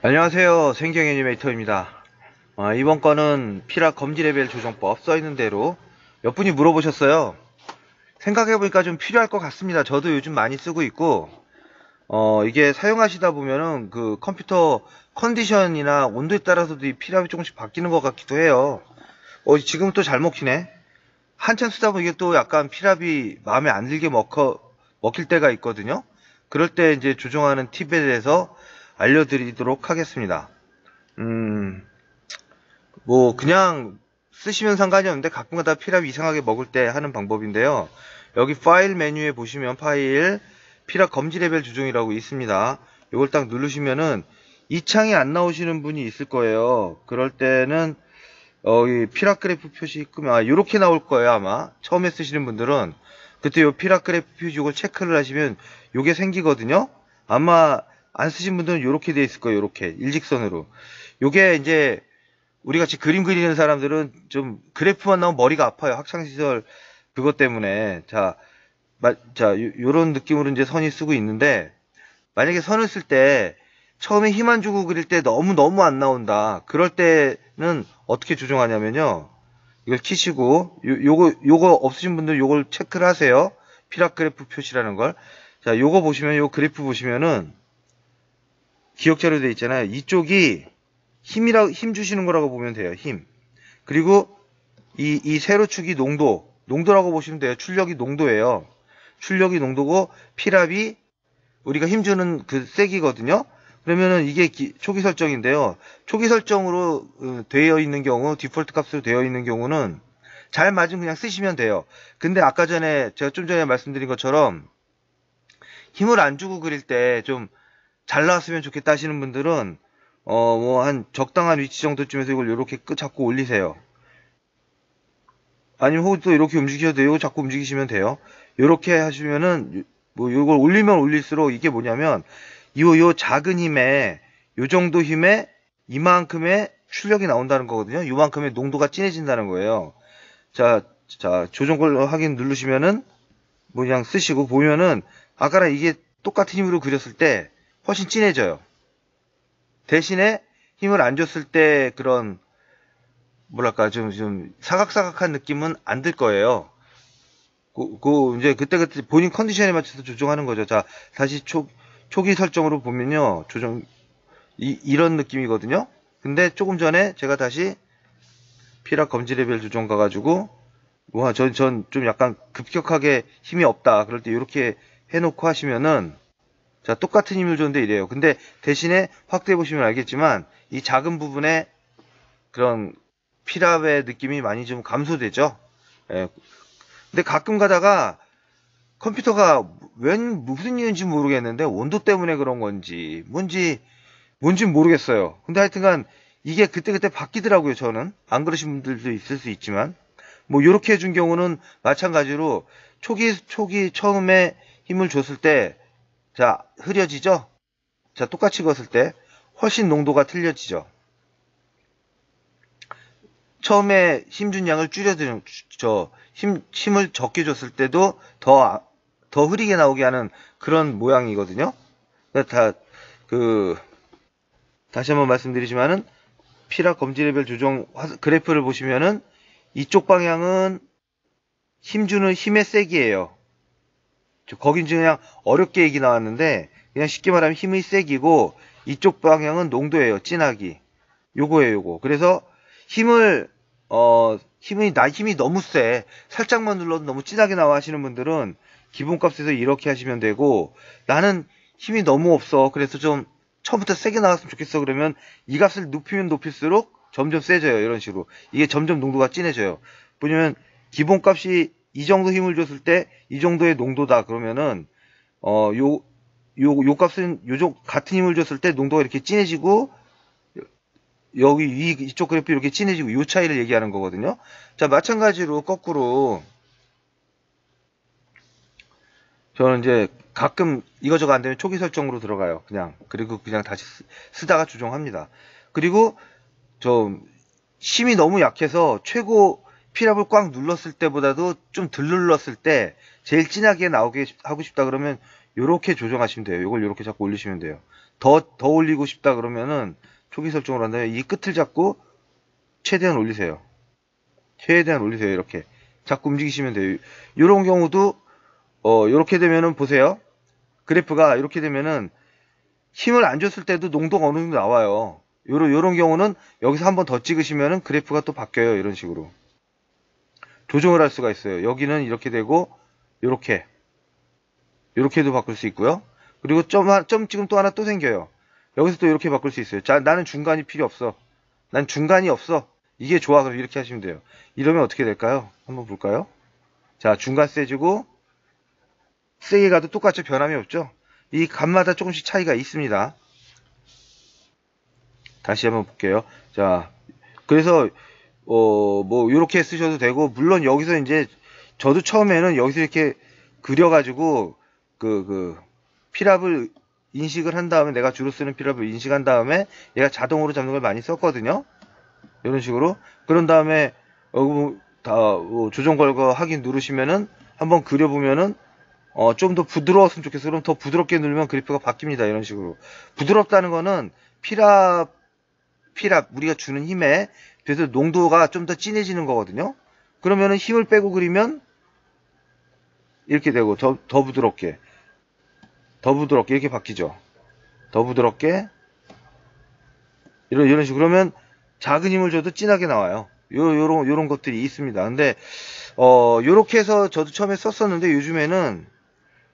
안녕하세요. 생경 애니메이터입니다. 이번 거는 피라 검지 레벨 조정법 써있는 대로 몇 분이 물어보셨어요. 생각해보니까 좀 필요할 것 같습니다. 저도 요즘 많이 쓰고 있고, 이게 사용하시다 보면은 그 컴퓨터 컨디션이나 온도에 따라서도 이 피랍이 조금씩 바뀌는 것 같기도 해요. 지금 또 잘 먹히네. 한참 쓰다 보면 이게 또 약간 피랍이 마음에 안 들게 먹힐 때가 있거든요. 그럴 때 이제 조정하는 팁에 대해서 알려드리도록 하겠습니다. 음, 그냥 쓰시면 상관이 없는데 가끔가다 피랍 이상하게 먹을 때 하는 방법인데요. 여기 파일 메뉴에 보시면 파일, 피랍 검지 레벨 조정이라고 있습니다. 이걸 딱 누르시면은 이 창이 안 나오시는 분이 있을 거예요. 그럴 때는 이 피랍 그래프 표시 끄면 이렇게 나올 거예요. 아마 처음에 쓰시는 분들은 그때 요 피랍 그래프 표시 이걸 체크를 하시면 요게 생기거든요. 아마 안 쓰신 분들은 이렇게 돼 있을 거예요. 이렇게 일직선으로. 요게 이제 우리 같이 그림 그리는 사람들은 좀 그래프만 나오면 머리가 아파요. 학창시절 그것 때문에. 요런 느낌으로 이제 선이 쓰고 있는데, 만약에 선을 쓸 때 처음에 힘 안 주고 그릴 때 너무 안 나온다. 그럴 때는 어떻게 조정하냐면요. 이걸 키시고, 요거 없으신 분들 요걸 체크를 하세요. 피랍 그래프 표시라는 걸. 자, 요거 보시면, 요 그래프 보시면은 기억자료 돼 있잖아요. 이쪽이 힘 주시는 거라고 보면 돼요. 힘. 그리고 이 세로축이 농도라고 보시면 돼요. 출력이 농도예요. 출력이 농도고 피랍이 우리가 힘주는 그 세기거든요. 그러면은 이게 초기 설정인데요. 초기 설정으로 되어 있는 경우, 디폴트 값으로 되어 있는 경우는 잘 맞으면 그냥 쓰시면 돼요. 근데 아까 전에 제가 좀 전에 말씀드린 것처럼 힘을 안 주고 그릴 때 좀 잘 나왔으면 좋겠다 하시는 분들은 한 적당한 위치 정도쯤에서 이걸 이렇게 자꾸 올리세요. 아니면 혹은 또 이렇게 움직여도 돼요. 자꾸 움직이시면 돼요. 이렇게 하시면은 이걸 올리면 올릴수록 이게 뭐냐면 요 작은 힘에 요 정도 힘에 이만큼의 출력이 나온다는 거거든요. 요만큼의 농도가 진해진다는 거예요. 자, 조정 확인 누르시면은 그냥 쓰시고 보면은 아까랑 이게 똑같은 힘으로 그렸을 때 훨씬 진해져요. 대신에 힘을 안 줬을 때 그런 뭐랄까 좀 사각사각한 느낌은 안 들 거예요. 이제 그때그때 본인 컨디션에 맞춰서 조정하는 거죠. 자, 다시 초기 설정으로 보면요. 이런 느낌이거든요. 근데 조금 전에 제가 다시 피랍 검지 레벨 조정 가가지고, 전 좀 약간 급격하게 힘이 없다. 그럴 때 이렇게 해놓고 하시면은, 자, 똑같은 힘을 줬는데 이래요. 근데 대신에 확대해 보시면 알겠지만, 이 작은 부분에 그런 피랍의 느낌이 많이 좀 감소되죠. 예. 근데 가끔 가다가 컴퓨터가 무슨 이유인지 모르겠는데 온도 때문에 그런 건지 뭔지 모르겠어요. 근데 하여튼간 이게 그때그때 바뀌더라고요. 저는 안 그러신 분들도 있을 수 있지만 이렇게 해준 경우는 마찬가지로 초기 처음에 힘을 줬을 때 자 흐려지죠. 자 똑같이 걷을 때 훨씬 농도가 틀려지죠. 처음에 힘준 양을 줄여드는 힘을 적게 줬을 때도 더 흐리게 나오게 하는 그런 모양이거든요. 다, 그, 다시 한번 말씀드리지만은, 피랍 검지 레벨 조정 그래프를 보시면은, 이쪽 방향은 힘주는 힘의 세기예요. 거긴 그냥 어렵게 얘기 나왔는데, 그냥 쉽게 말하면 힘의 세기고, 이쪽 방향은 농도예요. 진하기. 요거. 그래서 힘을, 힘이 너무 세. 살짝만 눌러도 너무 진하게 나와 하시는 분들은 기본값에서 이렇게 하시면 되고, 나는 힘이 너무 없어. 그래서 좀 처음부터 세게 나왔으면 좋겠어. 그러면 이 값을 높이면 높일수록 점점 세져요. 이런 식으로. 이게 점점 농도가 진해져요. 왜냐면 기본값이 이 정도 힘을 줬을 때 이 정도의 농도다. 그러면은, 요 값은 같은 힘을 줬을 때 농도가 이렇게 진해지고, 여기 이쪽 그래프 이렇게 진해지고 이 차이를 얘기하는 거거든요. 자, 마찬가지로 거꾸로 저는 이제 가끔 이거저거 안 되면 초기 설정으로 들어가요. 그리고 그냥 다시 쓰다가 조정합니다. 그리고 좀 힘이 너무 약해서 최고 피랍을 꽉 눌렀을 때보다도 좀 덜 눌렀을 때 제일 진하게 나오게 하고 싶다 그러면 요렇게 조정하시면 돼요. 요걸 요렇게 자꾸 올리시면 돼요. 더 올리고 싶다 그러면은 초기 설정을 한다면 이 끝을 잡고 최대한 올리세요. 최대한 올리세요. 이렇게 자꾸 움직이시면 돼요. 이런 경우도 이렇게 되면은 보세요. 그래프가 이렇게 되면은 힘을 안 줬을 때도 농도가 어느 정도 나와요. 요런 경우는 여기서 한번 더 찍으시면은 그래프가 또 바뀌어요. 이런 식으로 조정을 할 수가 있어요. 여기는 이렇게 되고 요렇게도 바꿀 수 있고요. 그리고 점 지금 또 하나 또 생겨요. 여기서 또 이렇게 바꿀 수 있어요. 자, 나는 중간이 필요 없어. 난 중간이 없어. 이게 좋아. 그럼 이렇게 하시면 돼요. 이러면 어떻게 될까요? 한번 볼까요? 자, 중간 세지고 세게 가도 똑같죠. 변함이 없죠. 이 값마다 조금씩 차이가 있습니다. 다시 한번 볼게요. 자, 그래서 뭐 이렇게 쓰셔도 되고, 물론 여기서 이제 저도 처음에는 여기서 이렇게 그려가지고 피랍을 인식을 한 다음에, 내가 주로 쓰는 피랍을 인식한 다음에 얘가 자동으로 잡는 걸 많이 썼거든요. 이런 식으로. 그런 다음에 조정 걸고 확인 누르시면은 한번 그려보면은 좀 더 부드러웠으면 좋겠어. 그럼 더 부드럽게 누르면 그래프가 바뀝니다. 이런 식으로. 부드럽다는 거는 피랍 우리가 주는 힘에 비해서 농도가 좀 더 진해지는 거거든요. 그러면은 힘을 빼고 그리면 이렇게 되고 더 부드럽게 이렇게 바뀌죠. 더 부드럽게 이런 식으로. 그러면 작은 힘을 줘도 진하게 나와요. 요런 것들이 있습니다. 근데 요렇게 해서 저도 처음에 썼었는데 요즘에는,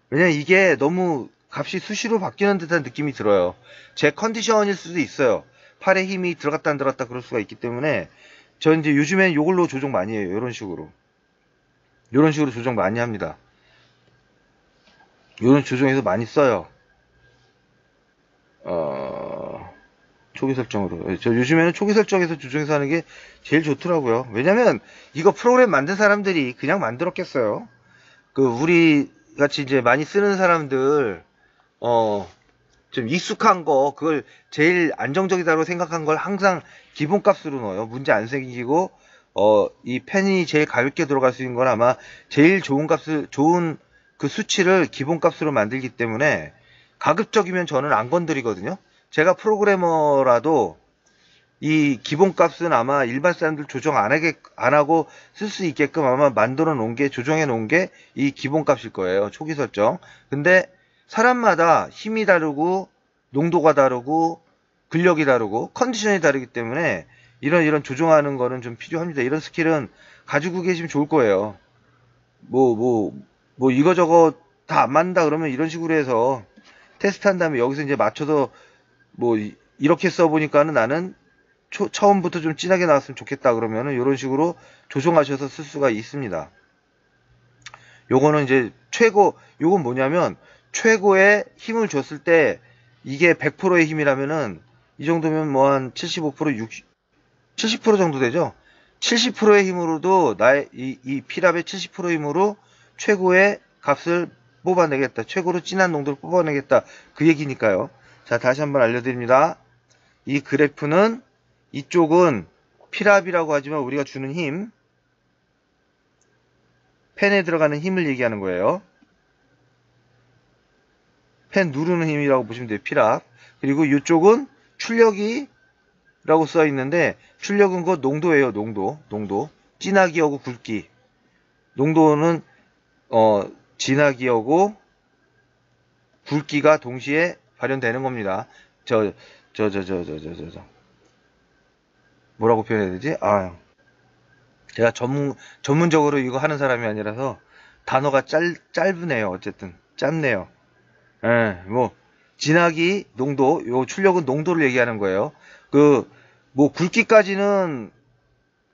왜냐면 이게 너무 값이 수시로 바뀌는 듯한 느낌이 들어요. 제 컨디션일 수도 있어요. 팔에 힘이 들어갔다 안 들어갔다 그럴 수가 있기 때문에 저는 이제 요즘엔 요걸로 조정 많이 해요. 요런 식으로 조정 많이 합니다. 요런 조정해서 많이 써요. 초기 설정으로. 저 요즘에는 초기 설정에서 조정해서 하는 게 제일 좋더라고요. 왜냐면 이거 프로그램 만든 사람들이 그냥 만들었겠어요. 우리 같이 이제 많이 쓰는 사람들, 좀 익숙한 거, 그걸 제일 안정적이다고 생각한 걸 항상 기본값으로 넣어요. 문제 안 생기고, 이 펜이 제일 가볍게 들어갈 수 있는 건 아마 제일 좋은 그 수치를 기본값으로 만들기 때문에 가급적이면 저는 안 건드리거든요. 제가 프로그래머라도 이 기본값은 아마 일반 사람들 조정 안 하고 쓸 수 있게끔 아마 만들어 놓은 게, 조정해 놓은 게 이 기본값일 거예요. 초기 설정. 근데 사람마다 힘이 다르고 농도가 다르고 근력이 다르고 컨디션이 다르기 때문에 이런 조정하는 거는 좀 필요합니다. 이런 스킬은 가지고 계시면 좋을 거예요. 뭐 이거저거 다 안 맞는다 그러면 이런 식으로 해서 테스트 한 다음에 여기서 이제 맞춰서 이렇게 써보니까는 나는 처음부터 좀 진하게 나왔으면 좋겠다 그러면은 이런 식으로 조정하셔서 쓸 수가 있습니다. 요거는 이제 요건 뭐냐면 최고의 힘을 줬을 때 이게 100%의 힘이라면은 이 정도면 뭐 한 75%, 70% 정도 되죠. 70%의 힘으로도 이 피랍의 70%의 힘으로 최고의 값을 뽑아내겠다. 최고로 진한 농도를 뽑아내겠다. 그 얘기니까요. 자, 다시 한번 알려드립니다. 이 그래프는, 이쪽은 피랍이라고 하지만 우리가 주는 힘, 펜에 들어가는 힘을 얘기하는 거예요. 펜 누르는 힘이라고 보시면 돼요. 피랍. 그리고 이쪽은 출력이라고 써 있는데, 출력은 그 농도예요. 농도. 진하기하고 굵기. 농도는 진하기하고 굵기가 동시에 발현되는 겁니다. 뭐라고 표현해야 되지? 제가 전문적으로 이거 하는 사람이 아니라서 단어가 짧으네요. 어쨌든 짧네요. 예, 진하기, 농도, 요 출력은 농도를 얘기하는 거예요.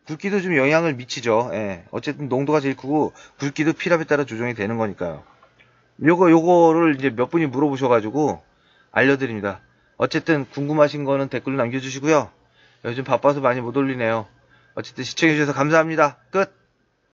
굵기도 좀 영향을 미치죠. 예, 어쨌든 농도가 제일 크고 굵기도 피랍에 따라 조정이 되는 거니까요. 요거를 이제 몇 분이 물어보셔가지고 알려드립니다. 어쨌든 궁금하신 거는 댓글로 남겨주시고요. 요즘 바빠서 많이 못 올리네요. 어쨌든 시청해주셔서 감사합니다. 끝!